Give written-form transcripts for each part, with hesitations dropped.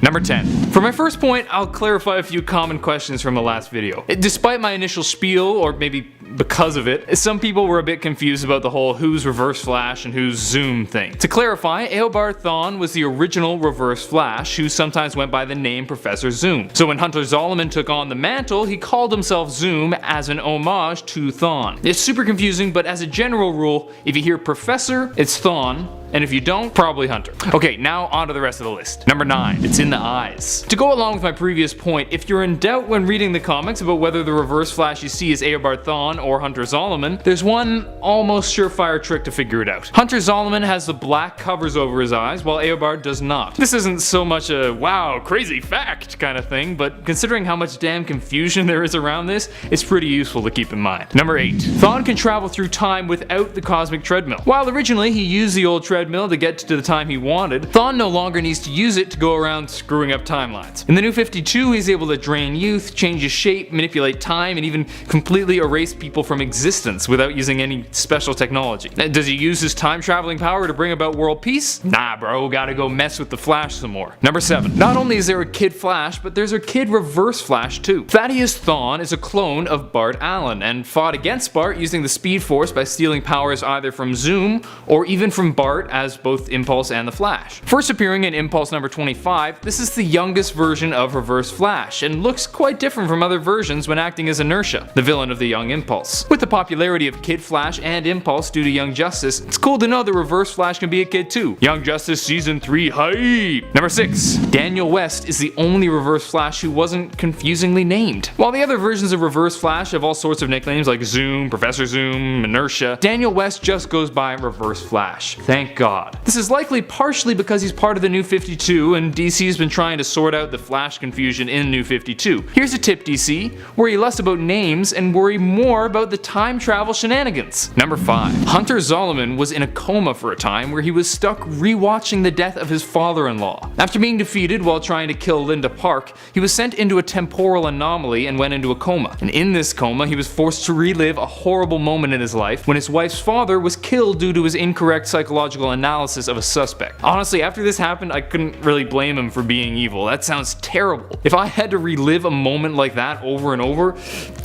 Number 10. For my first point, I'll clarify a few common questions from the last video. Despite my initial spiel, or maybe because of it, some people were a bit confused about the whole who's Reverse Flash and who's Zoom thing. To clarify, Eobard Thawne was the original Reverse Flash, who sometimes went by the name Professor Zoom. So when Hunter Zolomon took on the mantle, he called himself Zoom as an homage to Thawne. It's super confusing, but as a general rule, if you hear Professor, it's Thawne, and if you don't, probably Hunter. Okay, now on to the rest of the list. Number 9, it's in the eyes. To go along with my previous point, if you're in doubt when reading the comics about whether the Reverse Flash you see is Eobard Thawne or Hunter Zolomon, there's one almost surefire trick to figure it out. Hunter Zolomon has the black covers over his eyes, while Eobard does not. This isn't so much a wow, crazy fact kind of thing, but considering how much damn confusion there is around this, it's pretty useful to keep in mind. Number 8, Thawne can travel through time without the cosmic treadmill. While originally he used the old treadmill to get to the time he wanted, Thawne no longer needs to use it to go around screwing up timelines. In the New 52, he's able to drain youth, change his shape, manipulate time, and even completely erase people from existence without using any special technology. Does he use his time traveling power to bring about world peace? Nah bro, gotta go mess with the Flash some more. Number 7. Not only is there a Kid Flash, but there's a Kid Reverse Flash too. Thaddeus Thawne is a clone of Bart Allen, and fought against Bart using the Speed Force by stealing powers either from Zoom, or even from Bart as both Impulse and the Flash. First appearing in Impulse number 25, this is the youngest version of Reverse Flash, and looks quite different from other versions when acting as Inertia, the villain of the Young Impulse. With the popularity of Kid Flash and Impulse due to Young Justice, it's cool to know that Reverse Flash can be a kid too. Young Justice Season 3 hype! Number 6. Daniel West is the only Reverse Flash who wasn't confusingly named. While the other versions of Reverse Flash have all sorts of nicknames like Zoom, Professor Zoom, Inertia, Daniel West just goes by Reverse Flash. Thank God. This is likely partially because he's part of the New 52 and DC's been trying to sort out the Flash confusion in New 52. Here's a tip, DC: worry less about names and worry more about the time travel shenanigans. Number 5. Hunter Zolomon was in a coma for a time where he was stuck rewatching the death of his father-in-law. After being defeated while trying to kill Linda Park, he was sent into a temporal anomaly and went into a coma. And in this coma, he was forced to relive a horrible moment in his life when his wife's father was killed due to his incorrect psychological analysis of a suspect. Honestly, after this happened, I couldn't really blame him for being evil. That sounds terrible. If I had to relive a moment like that over and over,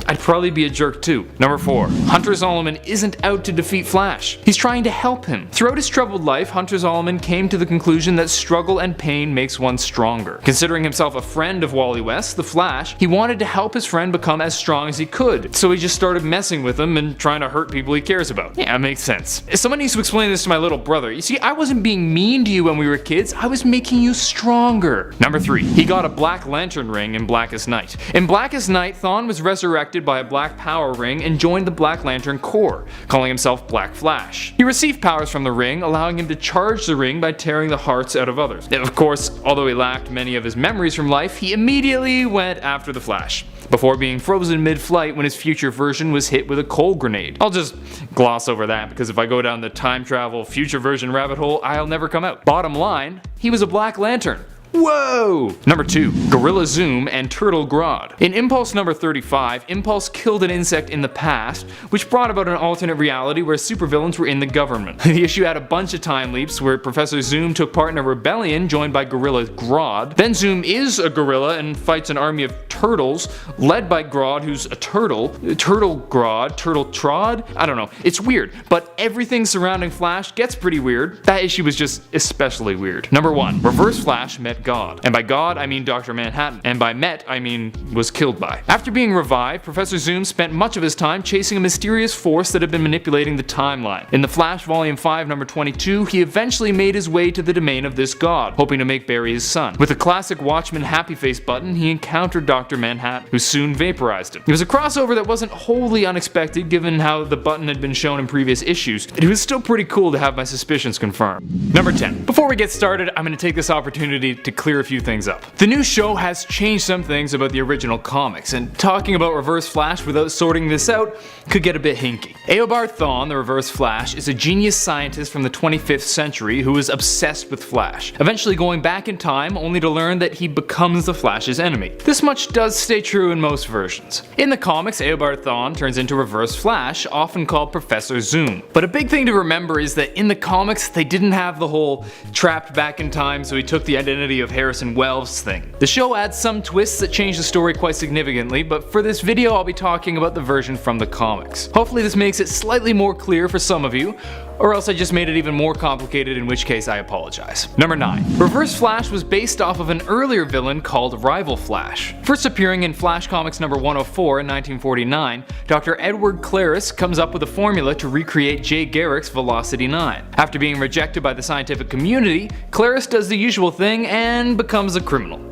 I'd probably be a jerk too. Number 4. Hunter Zolomon isn't out to defeat Flash. He's trying to help him. Throughout his troubled life, Hunter Zolomon came to the conclusion that struggle and pain makes one stronger. Considering himself a friend of Wally West, the Flash, he wanted to help his friend become as strong as he could. So he just started messing with him and trying to hurt people he cares about. Yeah, it makes sense. Someone needs to explain this to my little brother. You see, I wasn't being mean to you when we were kids, I was making you stronger. Number 3. He got a Black Lantern ring in Blackest Night. In Blackest Night, Thawne was resurrected by a black power ring and joined the Black Lantern Corps, calling himself Black Flash. He received powers from the ring, allowing him to charge the ring by tearing the hearts out of others. And of course, although he lacked many of his memories from life, he immediately went after the Flash, before being frozen mid-flight when his future version was hit with a coal grenade. I'll just gloss over that because if I go down the time travel future version rabbit hole, I'll never come out. Bottom line, he was a Black Lantern. Whoa! Number 2. Gorilla Zoom and Turtle Grodd. In Impulse number 35, Impulse killed an insect in the past, which brought about an alternate reality where supervillains were in the government. The issue had a bunch of time leaps where Professor Zoom took part in a rebellion joined by Gorilla Grodd. Then Zoom is a gorilla and fights an army of turtles led by Grodd, who's a turtle. Turtle Grodd? Turtle Trod? I don't know. It's weird, but everything surrounding Flash gets pretty weird. That issue was just especially weird. Number 1. Reverse Flash met God. And by God, I mean Dr. Manhattan. And by met, I mean was killed by. After being revived, Professor Zoom spent much of his time chasing a mysterious force that had been manipulating the timeline. In The Flash Volume 5, number 22, he eventually made his way to the domain of this god, hoping to make Barry his son. With the classic Watchmen happy face button, he encountered Dr. Manhattan, who soon vaporized him. It was a crossover that wasn't wholly unexpected given how the button had been shown in previous issues. It was still pretty cool to have my suspicions confirmed. Number 10. Before we get started, I'm going to take this opportunity to clear a few things up. The new show has changed some things about the original comics, and talking about Reverse Flash without sorting this out could get a bit hinky. Eobard Thawne, the Reverse Flash, is a genius scientist from the 25th century who is obsessed with Flash, eventually going back in time only to learn that he becomes the Flash's enemy. This much does stay true in most versions. In the comics, Eobard Thawne turns into Reverse Flash, often called Professor Zoom. But a big thing to remember is that in the comics, they didn't have the whole trapped back in time so he took the identity of of Harrison Wells' thing. The show adds some twists that change the story quite significantly, but for this video I'll be talking about the version from the comics. Hopefully this makes it slightly more clear for some of you, or else I just made it even more complicated, in which case I apologize. Number 9. Reverse Flash was based off of an earlier villain called Rival Flash. First appearing in Flash Comics number 104 in 1949, Dr. Edward Claris comes up with a formula to recreate Jay Garrick's Velocity 9. After being rejected by the scientific community, Claris does the usual thing and becomes a criminal.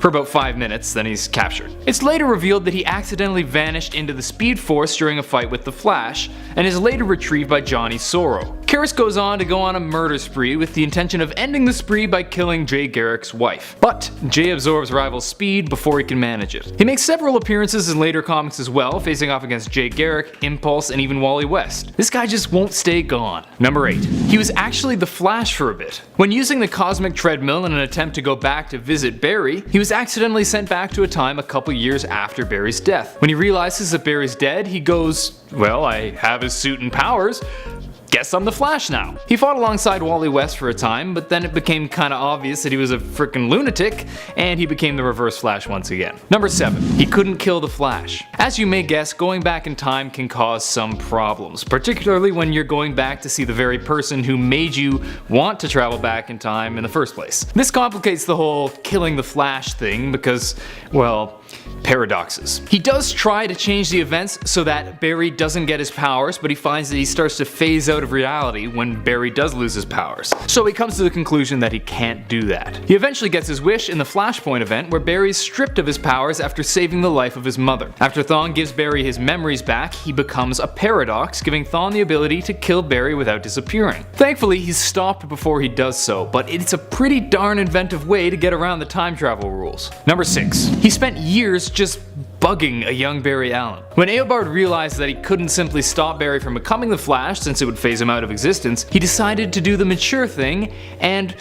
For about 5 minutes, then he's captured. It's later revealed that he accidentally vanished into the Speed Force during a fight with the Flash, and is later retrieved by Johnny Sorrow. Karras goes on to go on a murder spree with the intention of ending the spree by killing Jay Garrick's wife. But Jay absorbs Rival's speed before he can manage it. He makes several appearances in later comics as well, facing off against Jay Garrick, Impulse, and even Wally West. This guy just won't stay gone. Number 8. He was actually the Flash for a bit. When using the cosmic treadmill in an attempt to go back to visit Barry, he was accidentally sent back to a time a couple years after Barry's death. When he realizes that Barry's dead, he goes, well, I have his suit and powers. Guess I'm the Flash now. He fought alongside Wally West for a time, but then it became kinda obvious that he was a frickin' lunatic, and he became the Reverse Flash once again. Number 7. He couldn't kill the Flash. As you may guess, going back in time can cause some problems, particularly when you're going back to see the very person who made you want to travel back in time in the first place. This complicates the whole killing the Flash thing because, well, paradoxes. He does try to change the events so that Barry doesn't get his powers, but he finds that he starts to phase out of reality when Barry does lose his powers. So he comes to the conclusion that he can't do that. He eventually gets his wish in the Flashpoint event where Barry is stripped of his powers after saving the life of his mother. After Thawne gives Barry his memories back, he becomes a paradox, giving Thawne the ability to kill Barry without disappearing. Thankfully, he's stopped before he does so, but it's a pretty darn inventive way to get around the time travel rules. Number 6. He spent years just bugging a young Barry Allen. When Eobard realized that he couldn't simply stop Barry from becoming the Flash since it would phase him out of existence, he decided to do the mature thing and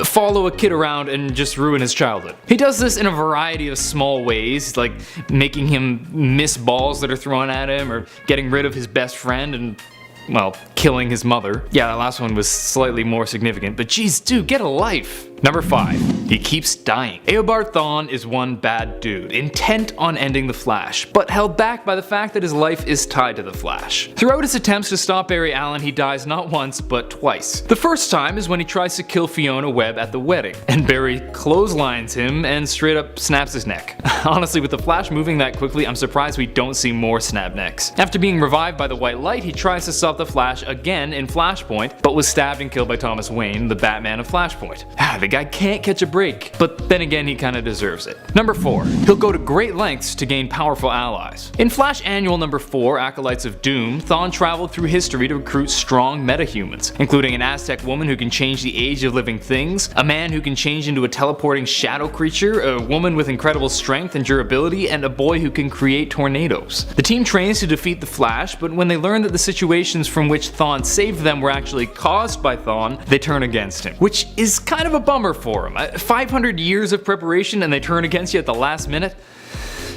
follow a kid around and just ruin his childhood. He does this in a variety of small ways, like making him miss balls that are thrown at him, or getting rid of his best friend, and well, killing his mother. Yeah, that last one was slightly more significant, but geez, dude, get a life. Number 5. He keeps dying. Eobard Thawne is one bad dude, intent on ending the Flash, but held back by the fact that his life is tied to the Flash. Throughout his attempts to stop Barry Allen, he dies not once, but twice. The first time is when he tries to kill Fiona Webb at the wedding, and Barry clotheslines him and straight up snaps his neck. Honestly, with the Flash moving that quickly, I'm surprised we don't see more snap necks. After being revived by the white light, he tries to stop the Flash again in Flashpoint, but was stabbed and killed by Thomas Wayne, the Batman of Flashpoint. The guy can't catch a break, but then again he kinda deserves it. Number 4. He'll go to great lengths to gain powerful allies. In Flash Annual number 4, Acolytes of Doom, Thawne traveled through history to recruit strong metahumans, including an Aztec woman who can change the age of living things, a man who can change into a teleporting shadow creature, a woman with incredible strength and durability, and a boy who can create tornadoes. The team trains to defeat the Flash, but when they learn that the situations from which Thawne saved them were actually caused by Thawne, they turn against him, which is kind of a bummer for him. 500 years of preparation and they turn against you at the last minute?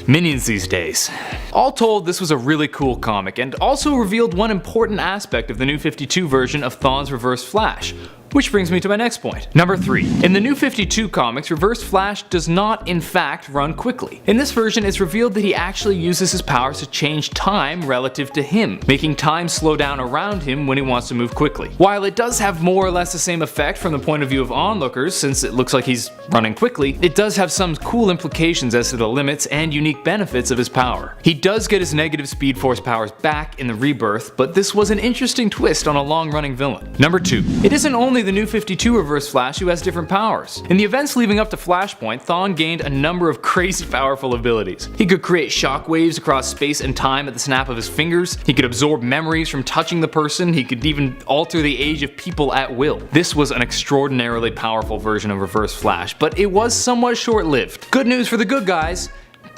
Minions these days. All told, this was a really cool comic, and also revealed one important aspect of the New 52 version of Thawne's Reverse Flash. Which brings me to my next point. Number 3. In the New 52 comics, Reverse Flash does not in fact run quickly. In this version, it's revealed that he actually uses his powers to change time relative to him, making time slow down around him when he wants to move quickly. While it does have more or less the same effect from the point of view of onlookers, since it looks like he's running quickly, it does have some cool implications as to the limits and unique benefits of his power. He does get his negative Speed Force powers back in the Rebirth, but this was an interesting twist on a long-running villain. Number 2. It isn't only the New 52 Reverse Flash who has different powers. In the events leading up to Flashpoint, Thawne gained a number of crazy powerful abilities. He could create shockwaves across space and time at the snap of his fingers, he could absorb memories from touching the person, he could even alter the age of people at will. This was an extraordinarily powerful version of Reverse Flash, but it was somewhat short-lived. Good news for the good guys,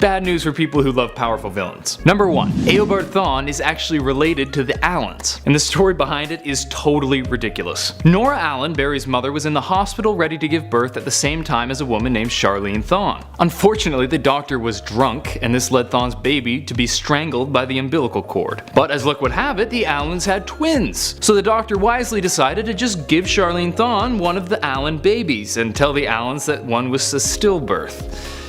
bad news for people who love powerful villains. Number 1. Eobard Thawne is actually related to the Allens, and the story behind it is totally ridiculous. Nora Allen, Barry's mother, was in the hospital ready to give birth at the same time as a woman named Charlene Thawne. Unfortunately, the doctor was drunk, and this led Thawne's baby to be strangled by the umbilical cord. But as luck would have it, the Allens had twins, so the doctor wisely decided to just give Charlene Thawne one of the Allen babies and tell the Allens that one was a stillbirth.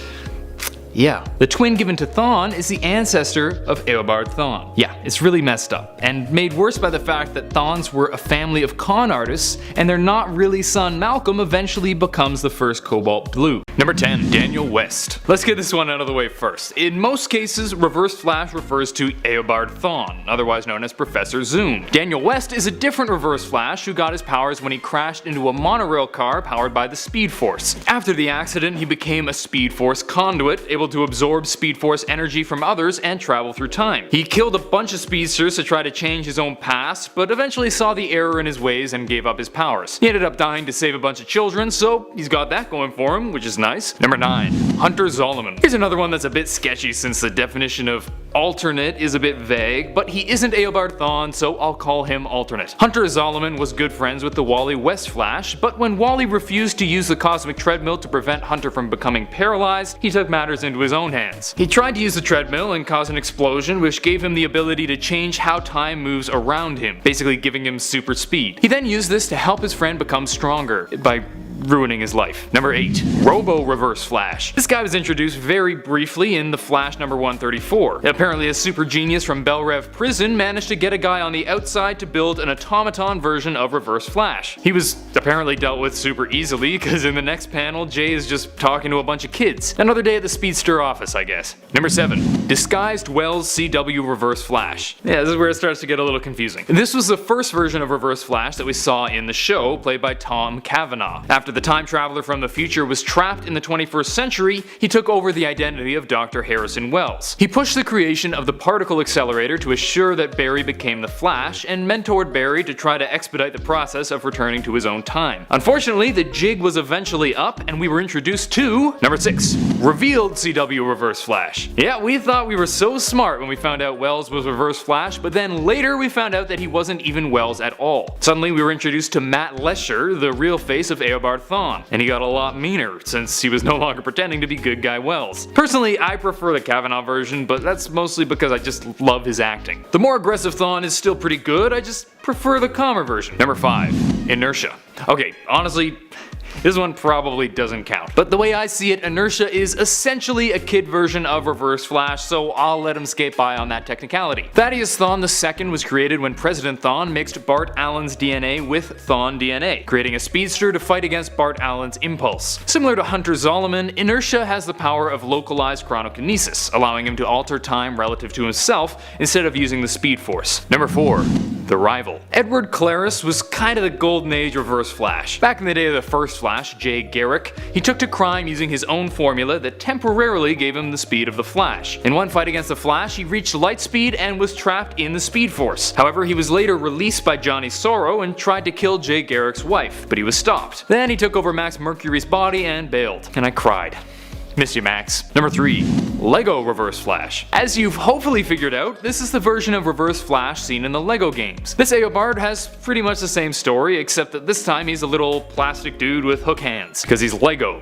Yeah, the twin given to Thawne is the ancestor of Eobard Thawne. Yeah, it's really messed up, and made worse by the fact that Thawnes were a family of con artists, and their not really son Malcolm eventually becomes the first Cobalt Blue. Number 10. Daniel West. Let's get this one out of the way first. In most cases, Reverse Flash refers to Eobard Thawne, otherwise known as Professor Zoom. Daniel West is a different Reverse Flash who got his powers when he crashed into a monorail car powered by the Speed Force. After the accident, he became a Speed Force conduit, able to absorb Speed Force energy from others and travel through time. He killed a bunch of speedsters to try to change his own past, but eventually saw the error in his ways and gave up his powers. He ended up dying to save a bunch of children, so he's got that going for him, which is nice. Number 9. Hunter Zolomon. Here's another one that's a bit sketchy since the definition of alternate is a bit vague, but he isn't Eobard Thawne, so I'll call him alternate. Hunter Zolomon was good friends with the Wally West Flash, but when Wally refused to use the cosmic treadmill to prevent Hunter from becoming paralyzed, he took matters into his own hands. He tried to use the treadmill and cause an explosion, which gave him the ability to change how time moves around him, basically giving him super speed. He then used this to help his friend become stronger by ruining his life. Number 8. Robo Reverse Flash. This guy was introduced very briefly in The Flash number 134. Apparently a super genius from Bell Rev Prison managed to get a guy on the outside to build an automaton version of Reverse Flash. He was apparently dealt with super easily, because in the next panel Jay is just talking to a bunch of kids. Another day at the Speedster office, I guess. Number 7. Disguised Wells CW Reverse Flash. Yeah, this is where it starts to get a little confusing. This was the first version of Reverse Flash that we saw in the show, played by Tom Cavanaugh. After the time traveler from the future was trapped in the 21st century, he took over the identity of Dr. Harrison Wells. He pushed the creation of the particle accelerator to assure that Barry became the Flash, and mentored Barry to try to expedite the process of returning to his own time. Unfortunately, the jig was eventually up, and we were introduced to number 6. Revealed CW Reverse Flash. Yeah, we thought we were so smart when we found out Wells was Reverse Flash, but then later we found out that he wasn't even Wells at all. Suddenly we were introduced to Matt Lesher, the real face of Eobard Thawne, and he got a lot meaner since he was no longer pretending to be good guy Wells. Personally, I prefer the Cavanaugh version, but that's mostly because I just love his acting. The more aggressive Thawne is still pretty good, I just prefer the calmer version. Number 5. Inertia. Okay, honestly, this one probably doesn't count. But the way I see it, Inertia is essentially a kid version of Reverse Flash, so I'll let him skate by on that technicality. Thaddeus Thawne II was created when President Thawne mixed Bart Allen's DNA with Thawne DNA, creating a speedster to fight against Bart Allen's impulse. Similar to Hunter Zolomon, Inertia has the power of localized chronokinesis, allowing him to alter time relative to himself instead of using the Speed Force. Number 4. The Rival. Edward Claris was kind of the golden age Reverse Flash. Back in the day of the first Flash, Jay Garrick, he took to crime using his own formula that temporarily gave him the speed of the Flash. In one fight against the Flash, he reached light speed and was trapped in the Speed Force. However, he was later released by Johnny Sorrow and tried to kill Jay Garrick's wife, but he was stopped. Then he took over Max Mercury's body and bailed. And I cried. Miss you, Max. Number 3. Lego Reverse Flash. As you've hopefully figured out, this is the version of Reverse Flash seen in the Lego games. This Eobard has pretty much the same story, except that this time he's a little plastic dude with hook hands, because he's Lego.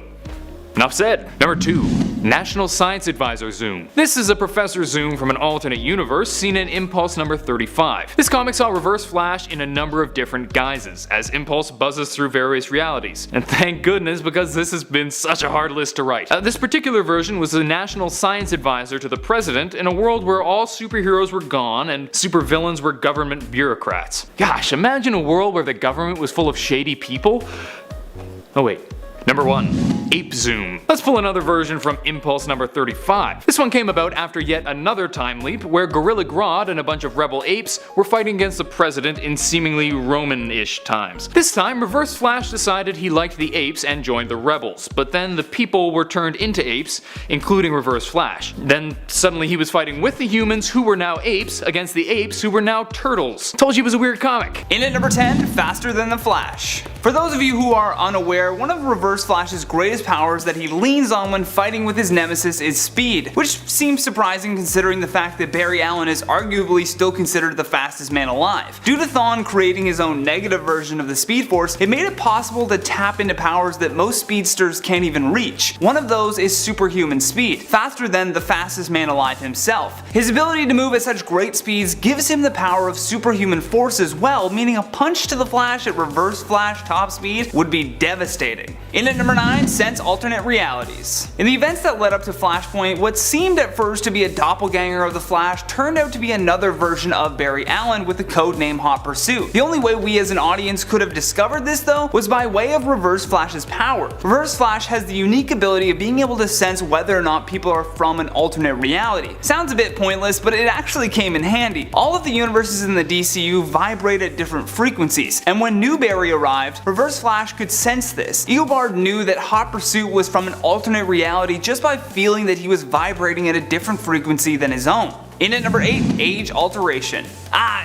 Enough said. Number 2. National Science Advisor Zoom. This is a Professor Zoom from an alternate universe seen in Impulse number 35. This comic saw Reverse Flash in a number of different guises, as Impulse buzzes through various realities. And thank goodness, because this has been such a hard list to write. This particular version was the National Science Advisor to the President in a world where all superheroes were gone and supervillains were government bureaucrats. Gosh, imagine a world where the government was full of shady people. Oh wait. Number 1. Ape Zoom. Let's pull another version from Impulse number 35. This one came about after yet another time leap where Gorilla Grodd and a bunch of rebel apes were fighting against the president in seemingly Roman-ish times. This time, Reverse Flash decided he liked the apes and joined the rebels, but then the people were turned into apes, including Reverse Flash. Then suddenly he was fighting with the humans who were now apes against the apes who were now turtles. Told you it was a weird comic. In at number 10, Faster Than the Flash. For those of you who are unaware, one of Reverse Flash's greatest powers that he leans on when fighting with his nemesis is speed, which seems surprising considering the fact that Barry Allen is arguably still considered the fastest man alive. Due to Thawne creating his own negative version of the Speed Force, it made it possible to tap into powers that most speedsters can't even reach. One of those is superhuman speed, faster than the fastest man alive himself. His ability to move at such great speeds gives him the power of superhuman force as well, meaning a punch to the Flash at Reverse Flash top speed would be devastating. In at number 9, sense alternate realities. In the events that led up to Flashpoint, what seemed at first to be a doppelganger of the Flash turned out to be another version of Barry Allen with the codename Hot Pursuit. The only way we as an audience could have discovered this though was by way of Reverse Flash's power. Reverse Flash has the unique ability of being able to sense whether or not people are from an alternate reality. Sounds a bit pointless, but it actually came in handy. All of the universes in the DCU vibrate at different frequencies, and when New Barry arrived, Reverse Flash could sense this. Eobard knew that Hot Pursuit was from an alternate reality just by feeling that he was vibrating at a different frequency than his own. In at number 8, Age Alteration.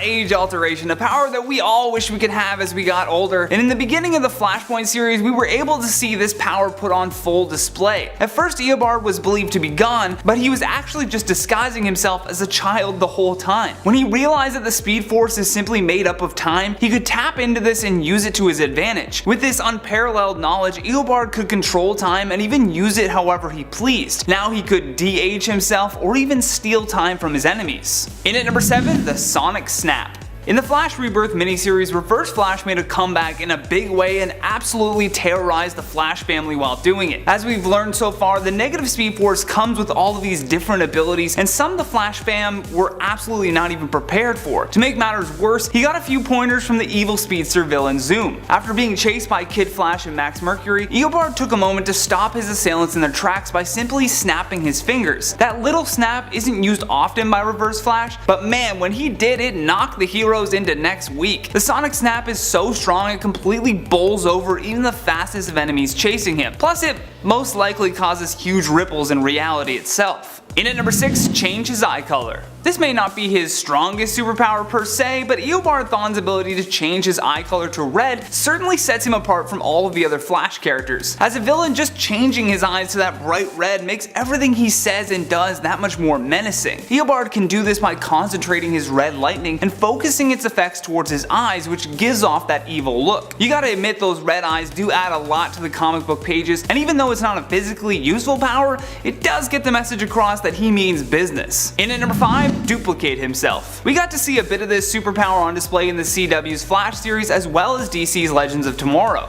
Age Alteration, a power that we all wish we could have as we got older, and in the beginning of the Flashpoint series we were able to see this power put on full display. At first Eobard was believed to be gone, but he was actually just disguising himself as a child the whole time. When he realized that the Speed Force is simply made up of time, he could tap into this and use it to his advantage. With this unparalleled knowledge, Eobard could control time and even use it however he pleased. Now he could de-age himself or even steal time from his enemies. In at number 7, the Sonic Snap. In the Flash Rebirth miniseries, Reverse Flash made a comeback in a big way and absolutely terrorized the Flash family while doing it. As we've learned so far, the negative Speed Force comes with all of these different abilities, and some the Flash fam were absolutely not even prepared for. To make matters worse, he got a few pointers from the evil speedster villain Zoom. After being chased by Kid Flash and Max Mercury, Eobard took a moment to stop his assailants in their tracks by simply snapping his fingers. That little snap isn't used often by Reverse Flash, but man, when he did, it knocked the hero into next week. The Sonic Snap is so strong it completely bowls over even the fastest of enemies chasing him. Plus it most likely causes huge ripples in reality itself. In at number 6, change his eye color. This may not be his strongest superpower per se, but Eobard Thawne's ability to change his eye color to red certainly sets him apart from all of the other Flash characters. As a villain, just changing his eyes to that bright red makes everything he says and does that much more menacing. Eobard can do this by concentrating his red lightning and focusing its effects towards his eyes, which gives off that evil look. You gotta admit those red eyes do add a lot to the comic book pages, and even though it's not a physically useful power, it does get the message across that he means business. In at number 5, duplicate himself. We got to see a bit of this superpower on display in the CW's Flash series as well as DC's Legends of Tomorrow.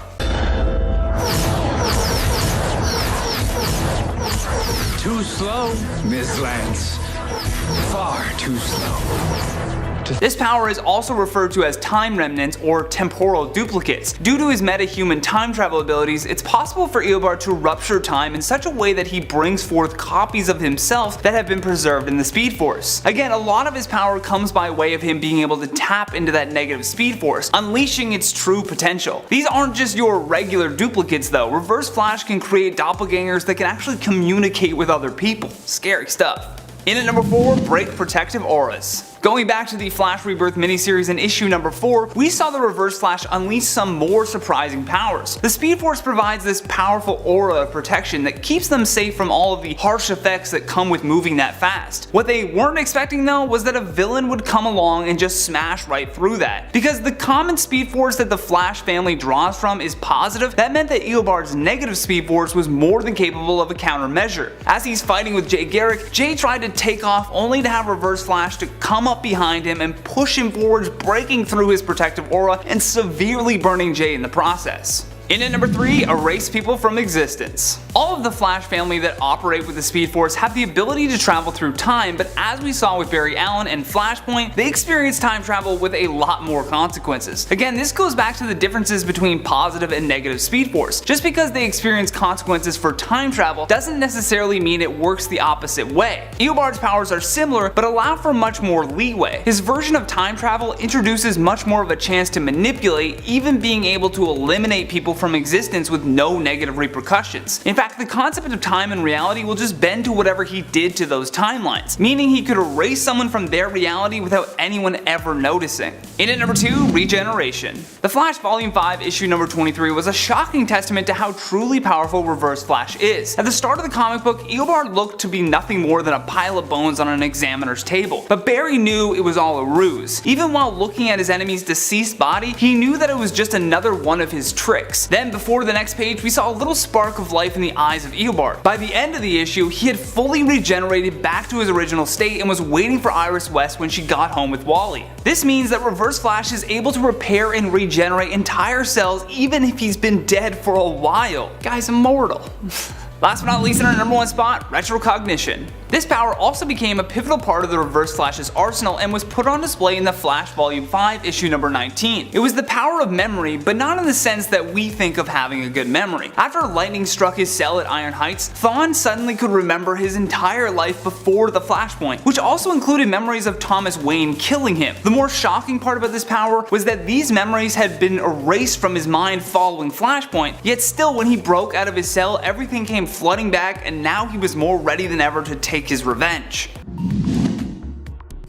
Too slow, Miss Lance. Far too slow. This power is also referred to as time remnants or temporal duplicates. Due to his metahuman time travel abilities, it's possible for Eobard to rupture time in such a way that he brings forth copies of himself that have been preserved in the Speed Force. Again, a lot of his power comes by way of him being able to tap into that negative Speed Force, unleashing its true potential. These aren't just your regular duplicates though. Reverse Flash can create doppelgangers that can actually communicate with other people. Scary stuff. In at number 4, break protective auras. Going back to the Flash Rebirth miniseries in issue number 4, we saw the Reverse Flash unleash some more surprising powers. The Speed Force provides this powerful aura of protection that keeps them safe from all of the harsh effects that come with moving that fast. What they weren't expecting though was that a villain would come along and just smash right through that. Because the common Speed Force that the Flash family draws from is positive, that meant that Eobard's negative Speed Force was more than capable of a countermeasure. As he's fighting with Jay Garrick, Jay tried to take off only to have Reverse Flash to come up behind him and push him forwards, breaking through his protective aura and severely burning Jay in the process. In at number 3, erase people from existence. All of the Flash family that operate with the Speed Force have the ability to travel through time, but as we saw with Barry Allen and Flashpoint, they experience time travel with a lot more consequences. Again, this goes back to the differences between positive and negative Speed Force. Just because they experience consequences for time travel doesn't necessarily mean it works the opposite way. Eobard's powers are similar, but allow for much more leeway. His version of time travel introduces much more of a chance to manipulate, even being able to eliminate people from existence with no negative repercussions. In fact, the concept of time and reality will just bend to whatever he did to those timelines, meaning he could erase someone from their reality without anyone ever noticing. In at number 2, Regeneration. The Flash Volume 5 issue number 23 was a shocking testament to how truly powerful Reverse Flash is. At the start of the comic book, Eobard looked to be nothing more than a pile of bones on an examiner's table, but Barry knew it was all a ruse. Even while looking at his enemy's deceased body, he knew that it was just another one of his tricks. Then before the next page, we saw a little spark of life in the eyes of Eobard. By the end of the issue, he had fully regenerated back to his original state and was waiting for Iris West when she got home with Wally. This means that Reverse Flash is able to repair and regenerate entire cells even if he's been dead for a while. Guy's immortal. Last but not least, in our number 1 spot, Retrocognition. This power also became a pivotal part of the Reverse Flash's arsenal and was put on display in the Flash Volume 5 issue number 19. It was the power of memory, but not in the sense that we think of having a good memory. After lightning struck his cell at Iron Heights, Thawne suddenly could remember his entire life before the Flashpoint, which also included memories of Thomas Wayne killing him. The more shocking part about this power was that these memories had been erased from his mind following Flashpoint, yet still when he broke out of his cell, everything came flooding back and now he was more ready than ever to take his revenge.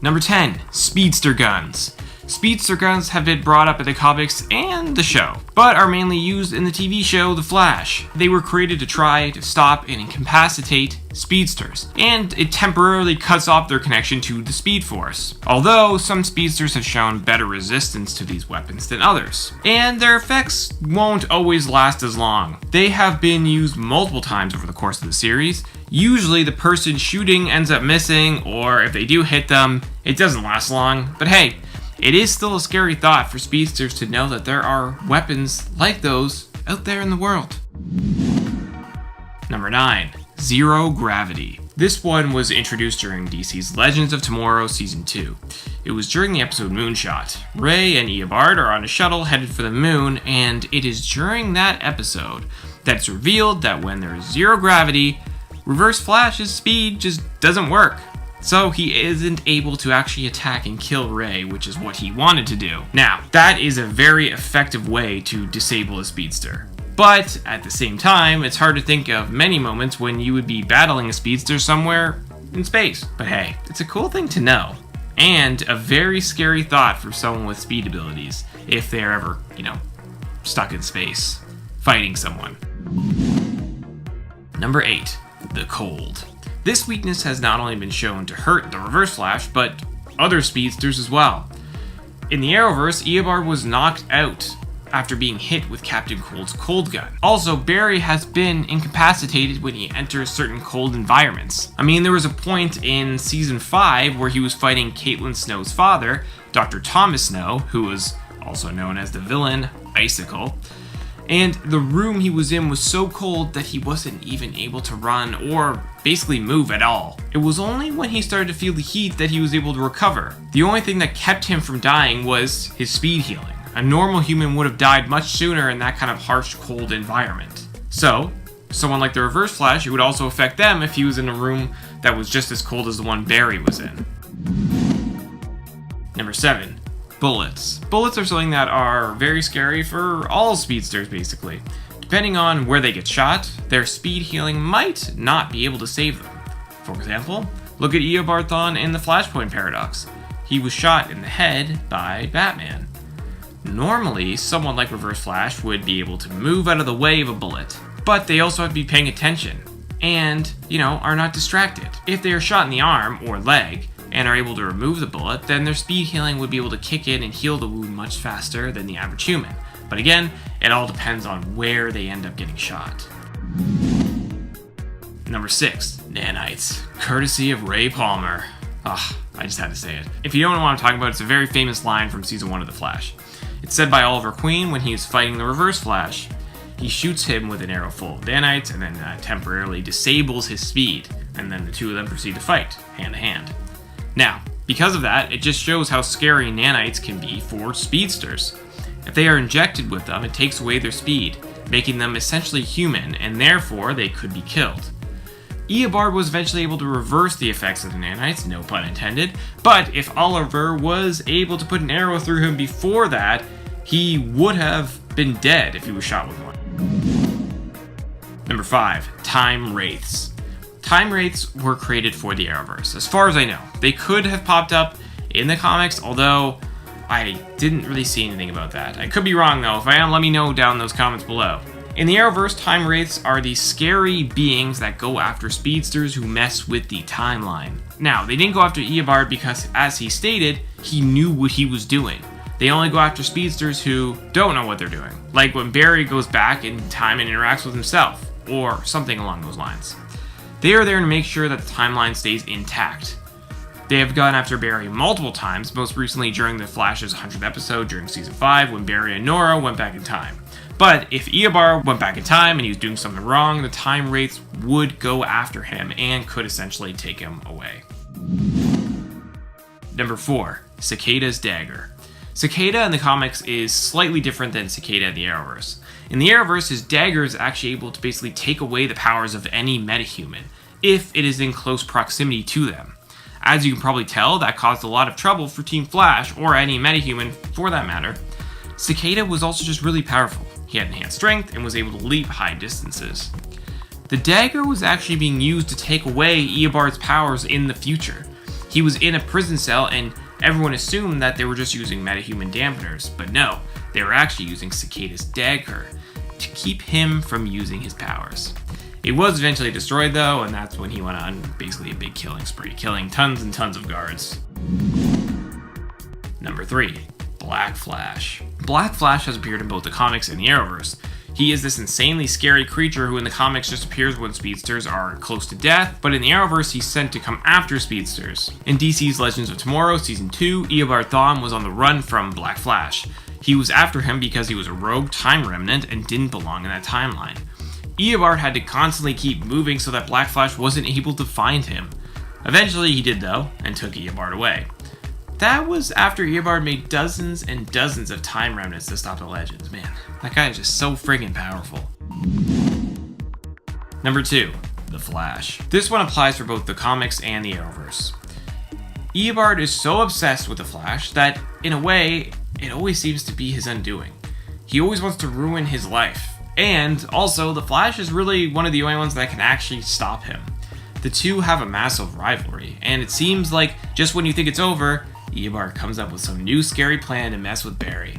Number 10. Speedster guns. Speedster guns have been brought up in the comics and the show, but are mainly used in the TV show The Flash. They were created to try to stop and incapacitate speedsters, and it temporarily cuts off their connection to the Speed Force. Although some speedsters have shown better resistance to these weapons than others, and their effects won't always last as long. They have been used multiple times over the course of the series. Usually the person shooting ends up missing, or if they do hit them, it doesn't last long, but hey, it is still a scary thought for speedsters to know that there are weapons like those out there in the world. Number 9. Zero Gravity. This one was introduced during DC's Legends of Tomorrow Season 2. It was during the episode Moonshot. Ray and Eobard are on a shuttle headed for the moon, and it is during that episode that it's revealed that when there is zero gravity, Reverse Flash's speed just doesn't work. So he isn't able to actually attack and kill Ray, which is what he wanted to do. Now, that is a very effective way to disable a speedster. But at the same time, it's hard to think of many moments when you would be battling a speedster somewhere in space. But hey, it's a cool thing to know. And a very scary thought for someone with speed abilities, if they're ever, stuck in space, fighting someone. Number 8. The Cold. This weakness has not only been shown to hurt the Reverse Flash, but other speedsters as well. In the Arrowverse, Eobard was knocked out after being hit with Captain Cold's cold gun. Also, Barry has been incapacitated when he enters certain cold environments. I mean, there was a point in Season 5 where he was fighting Caitlin Snow's father, Dr. Thomas Snow, who was also known as the villain, Icicle. And the room he was in was so cold that he wasn't even able to run or basically move at all. It was only when he started to feel the heat that he was able to recover. The only thing that kept him from dying was his speed healing. A normal human would have died much sooner in that kind of harsh, cold environment. So, someone like the Reverse Flash, it would also affect them if he was in a room that was just as cold as the one Barry was in. Number 7. Bullets. Bullets are something that are very scary for all speedsters, basically. Depending on where they get shot, their speed healing might not be able to save them. For example, look at Eobard Thawne in the Flashpoint Paradox. He was shot in the head by Batman. Normally, someone like Reverse Flash would be able to move out of the way of a bullet, but they also have to be paying attention and, are not distracted. If they are shot in the arm or leg, and are able to remove the bullet, then their speed healing would be able to kick in and heal the wound much faster than the average human. But again, it all depends on where they end up getting shot. Number 6. Nanites. Courtesy of Ray Palmer. I just had to say it. If you don't know what I'm talking about, it's a very famous line from Season 1 of The Flash. It's said by Oliver Queen when he is fighting the Reverse Flash. He shoots him with an arrow full of nanites and then temporarily disables his speed, and then the two of them proceed to fight, hand to hand. Now, because of that, it just shows how scary nanites can be for speedsters. If they are injected with them, it takes away their speed, making them essentially human, and therefore they could be killed. Eobard was eventually able to reverse the effects of the nanites, no pun intended, but if Oliver was able to put an arrow through him before that, he would have been dead if he was shot with one. Number 5, Time Wraiths. Time Wraiths were created for the Arrowverse. As far as I know, they could have popped up in the comics, although I didn't really see anything about that. I could be wrong though. If I am, let me know down in those comments below. In the Arrowverse, Time Wraiths are these scary beings that go after speedsters who mess with the timeline. Now, they didn't go after Eobard because, as he stated, he knew what he was doing. They only go after speedsters who don't know what they're doing, like when Barry goes back in time and interacts with himself, or something along those lines. They are there to make sure that the timeline stays intact. They have gone after Barry multiple times, most recently during the Flash's 100th episode during Season 5 when Barry and Nora went back in time. But if Eobard went back in time and he was doing something wrong, the Time Wraiths would go after him and could essentially take him away. Number 4, Cicada's Dagger. Cicada in the comics is slightly different than Cicada in the Arrowverse. In the Arrowverse, his dagger is actually able to basically take away the powers of any metahuman, if it is in close proximity to them. As you can probably tell, that caused a lot of trouble for Team Flash, or any metahuman for that matter. Cicada was also just really powerful. He had enhanced strength and was able to leap high distances. The dagger was actually being used to take away Eobard's powers in the future. He was in a prison cell and everyone assumed that they were just using metahuman dampeners, but no, they were actually using Cicada's dagger to keep him from using his powers. It was eventually destroyed though, and that's when he went on basically a big killing spree, killing tons and tons of guards. Number 3, Black Flash. Black Flash has appeared in both the comics and the Arrowverse. He is this insanely scary creature who in the comics just appears when speedsters are close to death, but in the Arrowverse he's sent to come after speedsters. In DC's Legends of Tomorrow Season 2, Eobard Thawne was on the run from Black Flash. He was after him because he was a rogue time remnant and didn't belong in that timeline. Eobard had to constantly keep moving so that Black Flash wasn't able to find him. Eventually he did though, and took Eobard away. That was after Eobard made dozens and dozens of time remnants to stop the Legends. Man, that guy is just so friggin' powerful. Number 2, The Flash. This one applies for both the comics and the Arrowverse. Eobard is so obsessed with the Flash that, in a way, it always seems to be his undoing. He always wants to ruin his life. And also, the Flash is really one of the only ones that can actually stop him. The two have a massive rivalry, and it seems like just when you think it's over, Eobard comes up with some new scary plan to mess with Barry.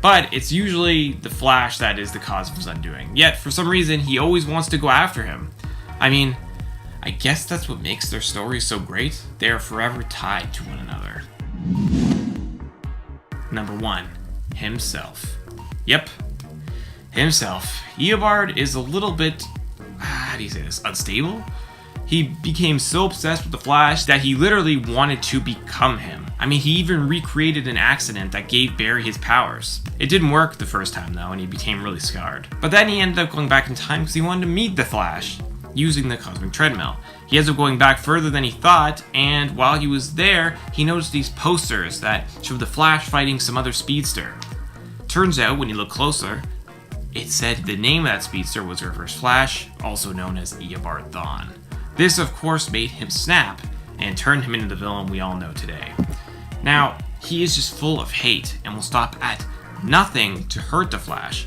But it's usually the Flash that is the cause of his undoing, yet for some reason he always wants to go after him. I mean, I guess that's what makes their stories so great. They are forever tied to one another. Number 1, himself. Yep, himself. Eobard is a little bit, how do you say this, unstable? He became so obsessed with the Flash that he literally wanted to become him. I mean, he even recreated an accident that gave Barry his powers. It didn't work the first time though, and he became really scarred. But then he ended up going back in time because he wanted to meet the Flash, using the cosmic treadmill. He ends up going back further than he thought, and while he was there, he noticed these posters that showed the Flash fighting some other speedster. Turns out, when you look closer, it said the name of that speedster was Reverse Flash, also known as Eobard Thawne. This, of course, made him snap and turned him into the villain we all know today. Now, he is just full of hate and will stop at nothing to hurt the Flash,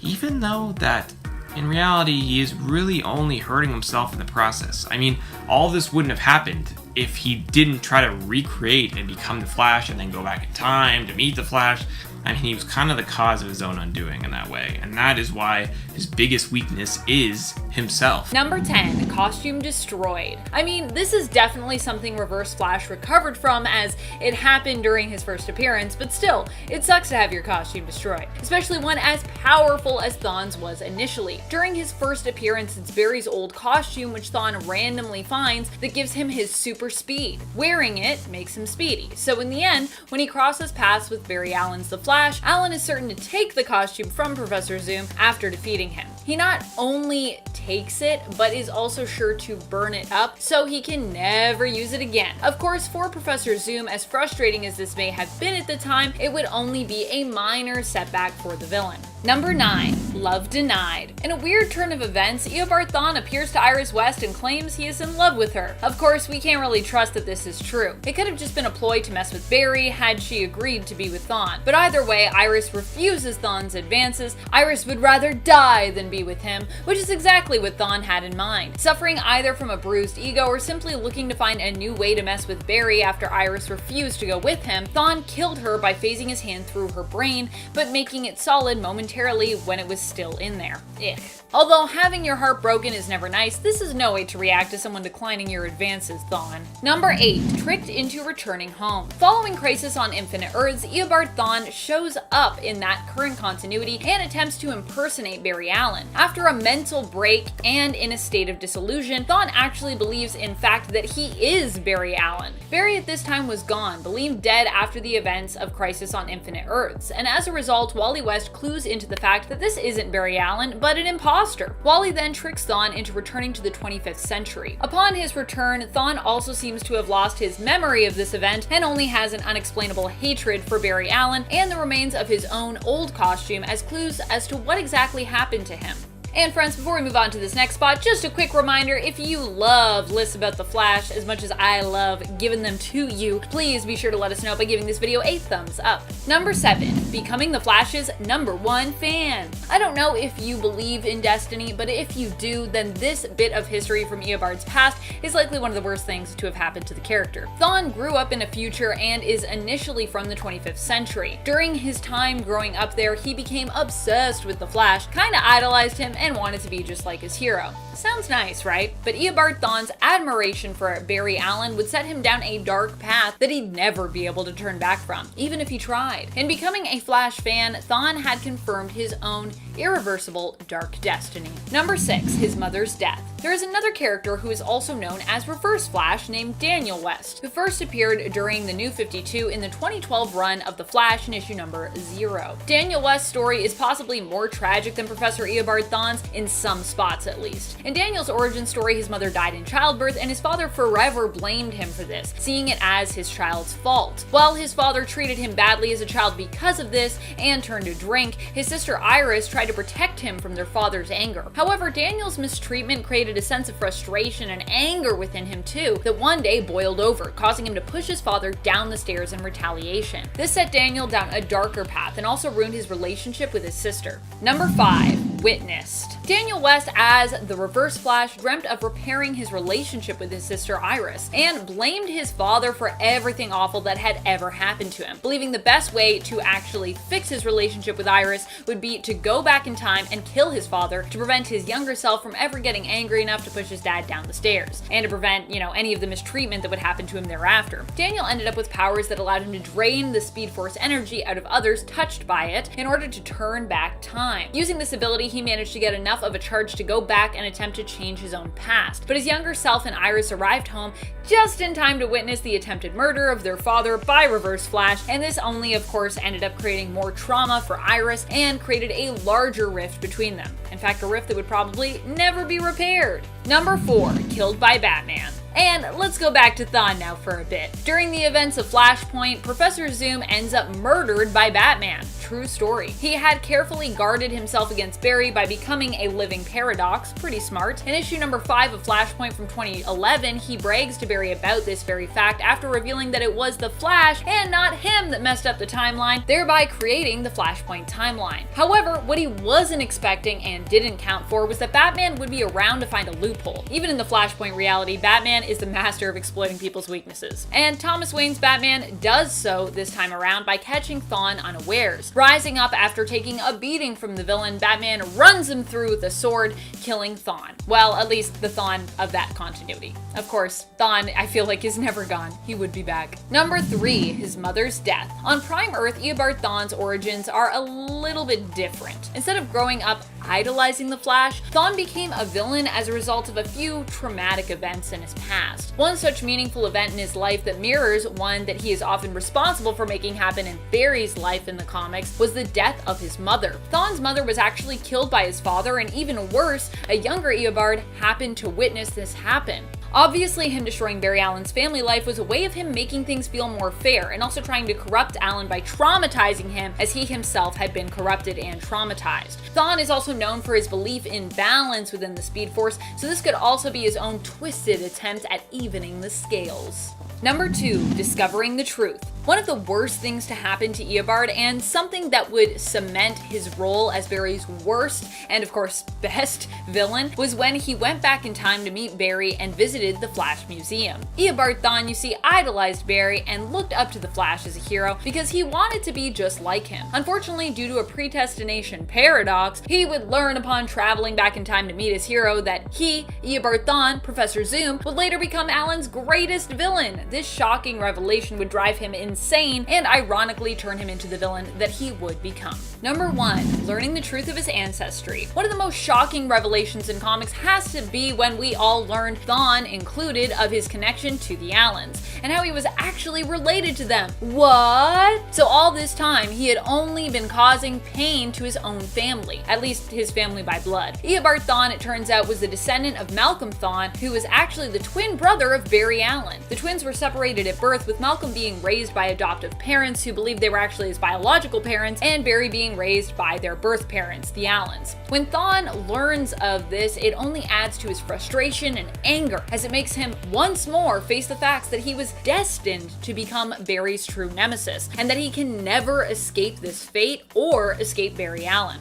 even though that, in reality, he is really only hurting himself in the process. I mean, all this wouldn't have happened if he didn't try to recreate and become the Flash and then go back in time to meet the Flash. I mean, he was kind of the cause of his own undoing in that way, and that is why his biggest weakness is himself. Number 10, costume destroyed. I mean, this is definitely something Reverse Flash recovered from as it happened during his first appearance, but still, it sucks to have your costume destroyed, especially one as powerful as Thawne's was initially. During his first appearance, it's Barry's old costume, which Thawne randomly finds, that gives him his super speed. Wearing it makes him speedy, so in the end, when he crosses paths with Barry Allen's The Flash, Allen is certain to take the costume from Professor Zoom after defeating him. He not only takes it, but is also sure to burn it up so he can never use it again. Of course, for Professor Zoom, as frustrating as this may have been at the time, it would only be a minor setback for the villain. Number 9, Love denied. In a weird turn of events, Eobard Thawne appears to Iris West and claims he is in love with her. Of course, we can't really trust that this is true. It could have just been a ploy to mess with Barry had she agreed to be with Thawne. But either way, Iris refuses Thawne's advances. Iris would rather die than be with him, which is exactly what Thawne had in mind. Suffering either from a bruised ego or simply looking to find a new way to mess with Barry after Iris refused to go with him, Thawne killed her by phasing his hand through her brain, but making it solid momentarily when it was still in there. Ick. Although having your heart broken is never nice, this is no way to react to someone declining your advances, Thawne. Number 8. Tricked into returning home. Following Crisis on Infinite Earths, Eobard Thawne shows up in that current continuity and attempts to impersonate Barry Allen. After a mental break and in a state of disillusion, Thawne actually believes in fact that he is Barry Allen. Barry at this time was gone, believed dead after the events of Crisis on Infinite Earths, and as a result, Wally West clues into the fact that this isn't Barry Allen, but an imposter. Wally then tricks Thawne into returning to the 25th century. Upon his return, Thawne also seems to have lost his memory of this event and only has an unexplainable hatred for Barry Allen and the remains of his own old costume as clues as to what exactly happened to him. And friends, before we move on to this next spot, just a quick reminder, if you love lists about the Flash as much as I love giving them to you, please be sure to let us know by giving this video a thumbs up. Number 7. Becoming the Flash's #1 fan. I don't know if you believe in destiny, but if you do, then this bit of history from Eobard's past is likely one of the worst things to have happened to the character. Thawne grew up in a future and is initially from the 25th century. During his time growing up there, he became obsessed with the Flash, kinda idolized him, and wanted to be just like his hero. Sounds nice, right? But Eobard Thawne's admiration for Barry Allen would set him down a dark path that he'd never be able to turn back from, even if he tried. In becoming a Flash fan, Thawne had confirmed his own irreversible dark destiny. Number 6. His mother's death. There is another character who is also known as Reverse Flash named Daniel West, who first appeared during the New 52 in the 2012 run of The Flash in issue number 0. Daniel West's story is possibly more tragic than Professor Eobard Thawne's, in some spots at least. In Daniel's origin story, his mother died in childbirth and his father forever blamed him for this, seeing it as his child's fault. While his father treated him badly as a child because of this and turned to drink, his sister Iris tried to protect him from their father's anger. However, Daniel's mistreatment created a sense of frustration and anger within him too that one day boiled over, causing him to push his father down the stairs in retaliation. This set Daniel down a darker path and also ruined his relationship with his sister. Number 5. Witnessed. Daniel West, as the Reverse Flash, dreamt of repairing his relationship with his sister Iris, and blamed his father for everything awful that had ever happened to him, believing the best way to actually fix his relationship with Iris would be to go back in time and kill his father to prevent his younger self from ever getting angry enough to push his dad down the stairs, and to prevent, any of the mistreatment that would happen to him thereafter. Daniel ended up with powers that allowed him to drain the Speed Force energy out of others touched by it in order to turn back time. Using this ability, he managed to get enough of a charge to go back and attempt to change his own past. But his younger self and Iris arrived home just in time to witness the attempted murder of their father by Reverse Flash, and this only, of course, ended up creating more trauma for Iris and created a larger rift between them. In fact, a rift that would probably never be repaired. Number 4. Killed by Batman. And let's go back to Thawne now for a bit. During the events of Flashpoint, Professor Zoom ends up murdered by Batman. True story. He had carefully guarded himself against Barry by becoming a living paradox. Pretty smart. In issue number 5 of Flashpoint from 2011, he brags to Barry about this very fact after revealing that it was the Flash and not him that messed up the timeline, thereby creating the Flashpoint timeline. However, what he wasn't expecting and didn't count for was that Batman would be around to find a loophole. Even in the Flashpoint reality, Batman is the master of exploiting people's weaknesses. And Thomas Wayne's Batman does so this time around by catching Thawne unawares. Rising up after taking a beating from the villain, Batman runs him through with a sword, killing Thawne. Well, at least the Thawne of that continuity. Of course, Thawne, I feel like, is never gone. He would be back. Number 3. His mother's death. On Prime Earth, Eobard Thawne's origins are a little bit different. Instead of growing up idolizing the Flash, Thawne became a villain as a result of a few traumatic events in his past. One such meaningful event in his life that mirrors one that he is often responsible for making happen in Barry's life in the comics was the death of his mother. Thawne's mother was actually killed by his father, and even worse, a younger Eobard happened to witness this happen. Obviously, him destroying Barry Allen's family life was a way of him making things feel more fair, and also trying to corrupt Allen by traumatizing him as he himself had been corrupted and traumatized. Thawne is also known for his belief in balance within the Speed Force, so this could also be his own twisted attempt at evening the scales. Number 2. Discovering the truth. One of the worst things to happen to Eobard, and something that would cement his role as Barry's worst and of course best villain, was when he went back in time to meet Barry and visited the Flash Museum. Eobard Thawne, you see, idolized Barry and looked up to the Flash as a hero because he wanted to be just like him. Unfortunately, due to a predestination paradox, he would learn upon traveling back in time to meet his hero that he, Eobard Thawne, Professor Zoom, would later become Allen's greatest villain. This shocking revelation would drive him insane and ironically turn him into the villain that he would become. Number 1. Learning the truth of his ancestry. One of the most shocking revelations in comics has to be when we all learned, Thawne included, of his connection to the Allens, and how he was actually related to them. What? So all this time, he had only been causing pain to his own family, at least his family by blood. Eobard Thawne, it turns out, was the descendant of Malcolm Thawne, who was actually the twin brother of Barry Allen. The twins were separated at birth, with Malcolm being raised by adoptive parents who believed they were actually his biological parents, and Barry being raised by their birth parents, the Allens. When Thawne learns of this, it only adds to his frustration and anger, as it makes him once more face the facts that he was destined to become Barry's true nemesis, and that he can never escape this fate or escape Barry Allen.